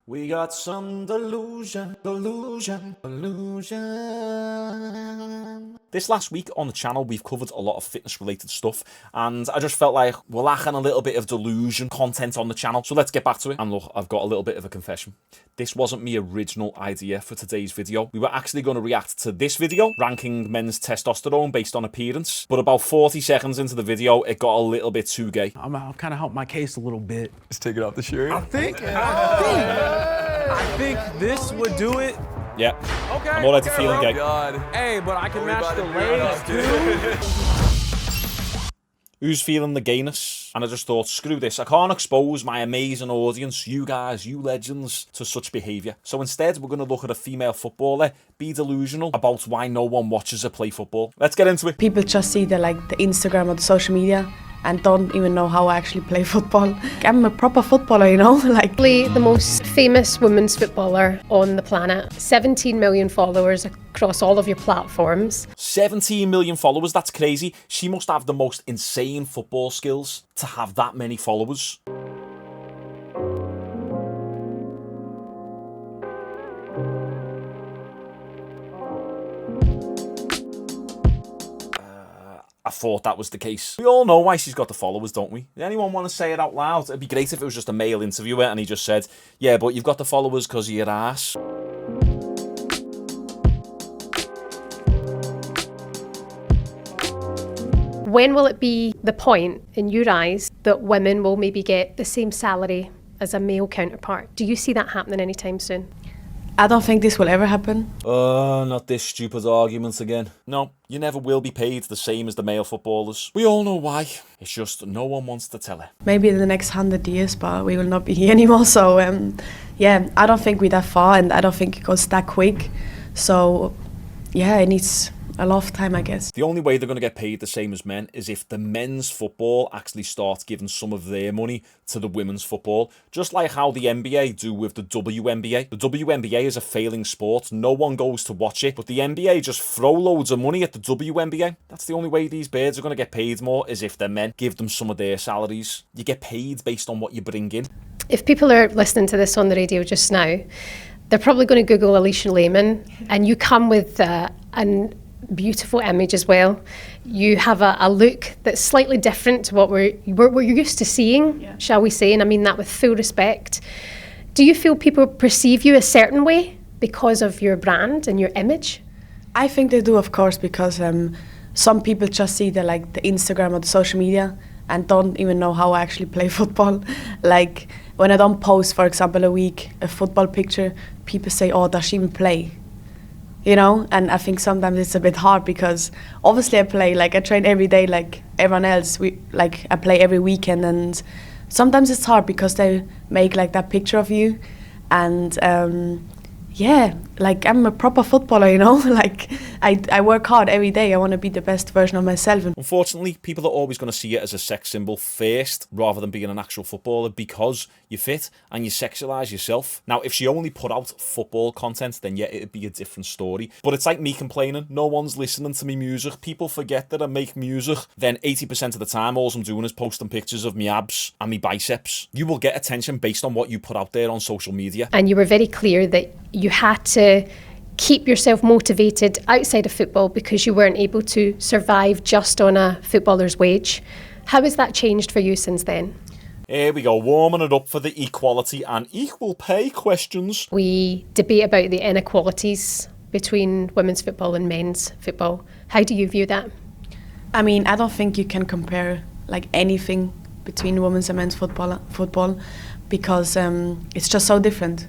We got some delusion. This last week on the channel, we've covered a lot of fitness-related stuff, and I just felt like we're lacking a little bit of delusion content on the channel. So let's get back to it. And look, I've got a little bit of a confession. This wasn't my original idea for today's video. We were actually going to react to this video, ranking men's testosterone based on appearance. But about 40 seconds into the video, it got a little bit too gay. I'll kind of help my case a little bit. Just take it off the shirt. I think this would do it. Yeah. Okay. I'm already feeling gay. God. Hey, but I can match the legs too. Who's feeling the gayness? And I just thought, screw this. I can't expose my amazing audience, you guys, you legends, to such behaviour. So instead, we're going to look at a female footballer, be delusional about why no one watches her play football. Let's get into it. People just see the Instagram or the social media and don't even know how I actually play football. I'm a proper footballer, you know? The most famous women's footballer on the planet. 17 million followers across all of your platforms. 17 million followers, that's crazy. She must have the most insane football skills to have that many followers. I thought that was the case. We all know why she's got the followers, don't we? Anyone want to say it out loud? It'd be great if it was just a male interviewer and he just said, yeah, but you've got the followers because of your ass. When will it be the point, in your eyes, that women will maybe get the same salary as a male counterpart? Do you see that happening anytime soon? I don't think this will ever happen. Not this stupid argument again. No, you never will be paid the same as the male footballers. We all know why. It's just no one wants to tell her. Maybe in the next 100 years, but we will not be here anymore. So, yeah, I don't think we're that far and I don't think it goes that quick. So, yeah, it needs a lot of time, I guess. The only way they're going to get paid the same as men is if the men's football actually starts giving some of their money to the women's football, just like how the NBA do with the WNBA. The WNBA is a failing sport. No one goes to watch it, but the NBA just throw loads of money at the WNBA. That's the only way these birds are going to get paid more, is if the men give them some of their salaries. You get paid based on what you bring in. If people are listening to this on the radio just now, they're probably going to Google Alicia Lehman, and you come with an beautiful image as well. You have a look that's slightly different to what we're used to seeing, yeah, shall we say, and I mean that with full respect. Do you feel people perceive you a certain way because of your brand and your image? I think they do, of course, because some people just see the Instagram or the social media and don't even know how I actually play football. Like when I don't post, for example, a football picture, people say, oh, does she even play? You know, and I think sometimes it's a bit hard because obviously I play, I train every day like everyone else. I play every weekend, and sometimes it's hard because they make that picture of you, and yeah, I'm a proper footballer, you know. I work hard every day. I want to be the best version of myself. Unfortunately, people are always going to see it as a sex symbol first, rather than being an actual footballer, because you're fit and you sexualise yourself. Now, if she only put out football content, then yeah, it'd be a different story. But it's like me complaining, no one's listening to me music. People forget that I make music. Then 80% of the time, all I'm doing is posting pictures of me abs and me biceps. You will get attention based on what you put out there on social media. And you were very clear that you had to keep yourself motivated outside of football because you weren't able to survive just on a footballer's wage. How has that changed for you since then? Here we go, warming it up for the equality and equal pay questions. We debate about the inequalities between women's football and men's football. How do you view that? I mean, I don't think you can compare anything between women's and men's football because it's just so different.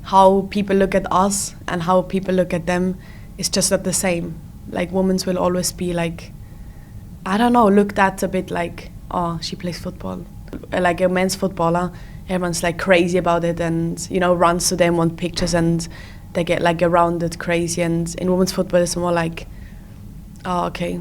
How people look at us and how people look at them is just not the same. Women's will always be I don't know, looked at a bit oh, she plays football. A men's footballer, everyone's crazy about it and, you know, runs to them, want pictures, and they get around it crazy. And in women's football, it's more oh, okay,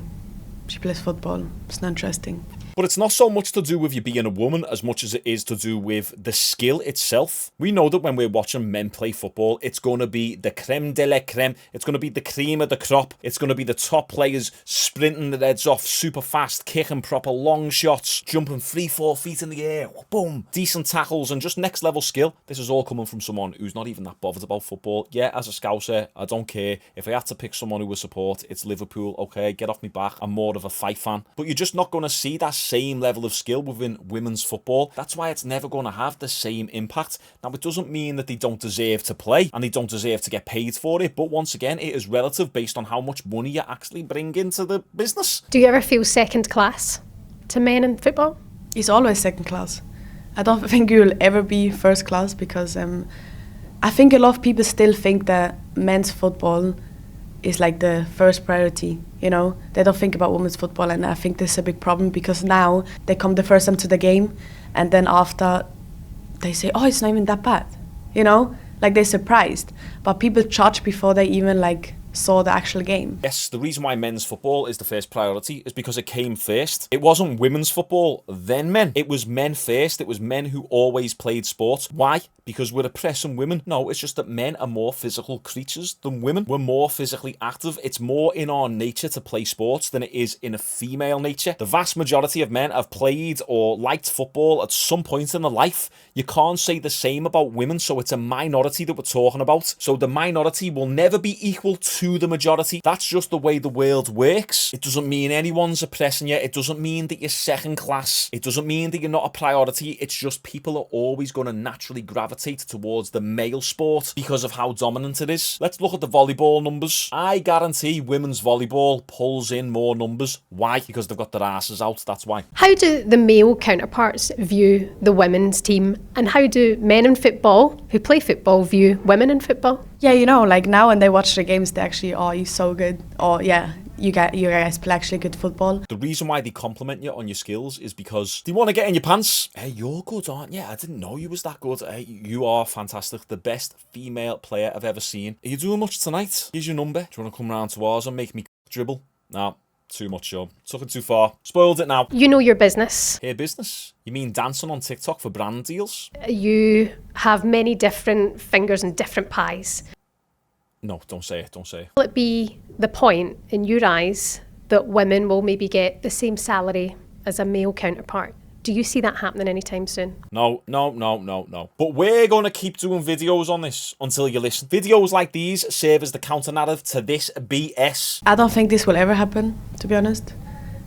she plays football. It's not interesting. But it's not so much to do with you being a woman as much as it is to do with the skill itself. We know that when we're watching men play football, it's going to be the creme de la creme. It's going to be the cream of the crop. It's going to be the top players sprinting their heads off super fast, kicking proper long shots, jumping 3-4 feet in the air, boom, decent tackles and just next level skill. This is all coming from someone who's not even that bothered about football. Yeah, as a Scouser, I don't care. If I had to pick someone who would support, it's Liverpool. Okay, get off me back. I'm more of a fight fan. But you're just not going to see that same level of skill within women's football. That's why it's never going to have the same impact. Now, it doesn't mean that they don't deserve to play and they don't deserve to get paid for it. But once again, it is relative based on how much money you actually bring into the business. Do you ever feel second class to men in football? It's always second class. I don't think you'll ever be first class because I think a lot of people still think that men's football is like the first priority, you know? They don't think about women's football, and I think this is a big problem because now they come the first time to the game and then after they say, oh, it's not even that bad, you know? Like they're surprised, but people judge before they even like saw the actual game. Yes, the reason why men's football is the first priority is because it came first. It wasn't women's football, then men. It was men first. It was men who always played sports. Why? Because we're oppressing women? No, it's just that men are more physical creatures than women. We're more physically active. It's more in our nature to play sports than it is in a female nature. The vast majority of men have played or liked football at some point in their life. You can't say the same about women, so it's a minority that we're talking about. So the minority will never be equal to the majority. That's just the way the world works. It doesn't mean anyone's oppressing you. It doesn't mean that you're second class. It doesn't mean that you're not a priority. It's just people are always going to naturally gravitate towards the male sport because of how dominant it is. Let's look at the volleyball numbers. I guarantee women's volleyball pulls in more numbers. Why? Because they've got their asses out. That's why. How do the male counterparts view the women's team, and how do men in football who play football view women in football? Yeah, you know, like now when they watch the games, they actually, oh, you're so good. Or yeah, you guys play actually good football. The reason why they compliment you on your skills is because they want to get in your pants. Hey, you're good, aren't you? I didn't know you was that good. Hey, you are fantastic. The best female player I've ever seen. Are you doing much tonight? Here's your number. Do you want to come round to ours and make me dribble? No. Too much, Sean. Took it too far. Spoiled it now. You know your business. Hey, business? You mean dancing on TikTok for brand deals? You have many different fingers and different pies. No, don't say it. Don't say it. Will it be the point in your eyes that women will maybe get the same salary as a male counterpart? Do you see that happening anytime soon? No. But we're going to keep doing videos on this until you listen. Videos like these serve as the counter-narrative to this BS. I don't think this will ever happen, to be honest.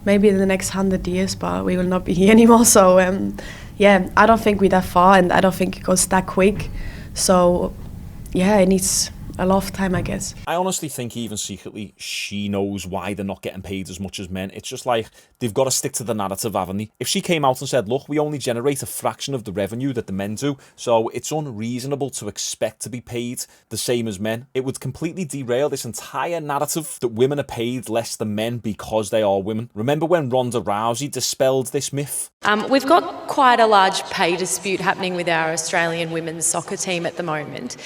Maybe in the next 100 years, but we will not be here anymore. So, yeah, I don't think we're that far, and I don't think it goes that quick. So, yeah, it needs a lot of time, I guess. I honestly think even secretly she knows why they're not getting paid as much as men. It's just like they've got to stick to the narrative, haven't they? If she came out and said, look, we only generate a fraction of the revenue that the men do, so it's unreasonable to expect to be paid the same as men, it would completely derail this entire narrative that women are paid less than men because they are women. Remember when Ronda Rousey dispelled this myth? We've got quite a large pay dispute happening with our Australian women's soccer team at the moment.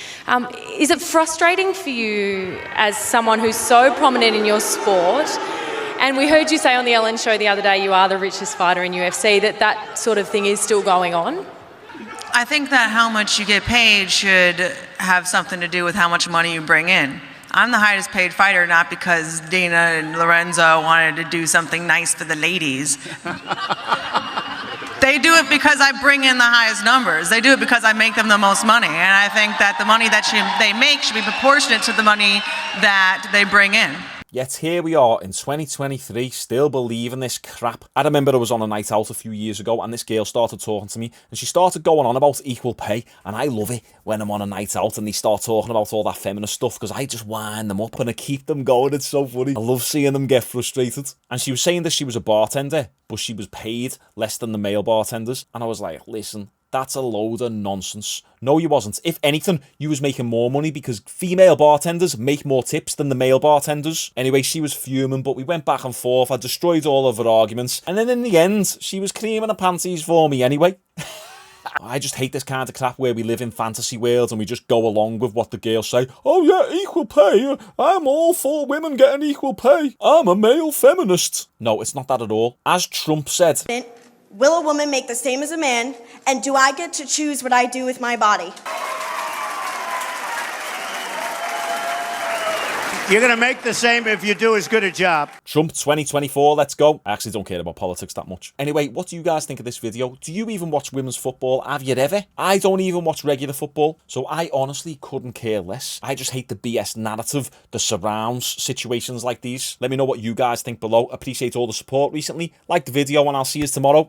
Is it frustrating for you as someone who's so prominent in your sport? And we heard you say on the Ellen show the other day you are the richest fighter in UFC, that sort of thing is still going on? I think that how much you get paid should have something to do with how much money you bring in. I'm the highest paid fighter not because Dana and Lorenzo wanted to do something nice for the ladies. They do it because I bring in the highest numbers. They do it because I make them the most money. And I think that the money that they make should be proportionate to the money that they bring in. Yet here we are in 2023, still believing this crap. I remember I was on a night out a few years ago and this girl started talking to me and she started going on about equal pay. And I love it when I'm on a night out and they start talking about all that feminist stuff because I just wind them up and I keep them going. It's so funny. I love seeing them get frustrated. And she was saying that she was a bartender, but she was paid less than the male bartenders. And I was like, listen, that's a load of nonsense. No, you wasn't. If anything, you was making more money because female bartenders make more tips than the male bartenders. Anyway, she was fuming, but we went back and forth. I destroyed all of her arguments. And then in the end, she was creaming her panties for me anyway. I just hate this kind of crap where we live in fantasy worlds and we just go along with what the girls say. Oh yeah, equal pay. I'm all for women getting equal pay. I'm a male feminist. No, it's not that at all. As Trump said, will a woman make the same as a man? And do I get to choose what I do with my body? You're going to make the same if you do as good a job. Trump 2024, let's go. I actually don't care about politics that much. Anyway, what do you guys think of this video? Do you even watch women's football? Have you ever? I don't even watch regular football, so I honestly couldn't care less. I just hate the BS narrative that surrounds situations like these. Let me know what you guys think below. Appreciate all the support recently. Like the video and I'll see you tomorrow.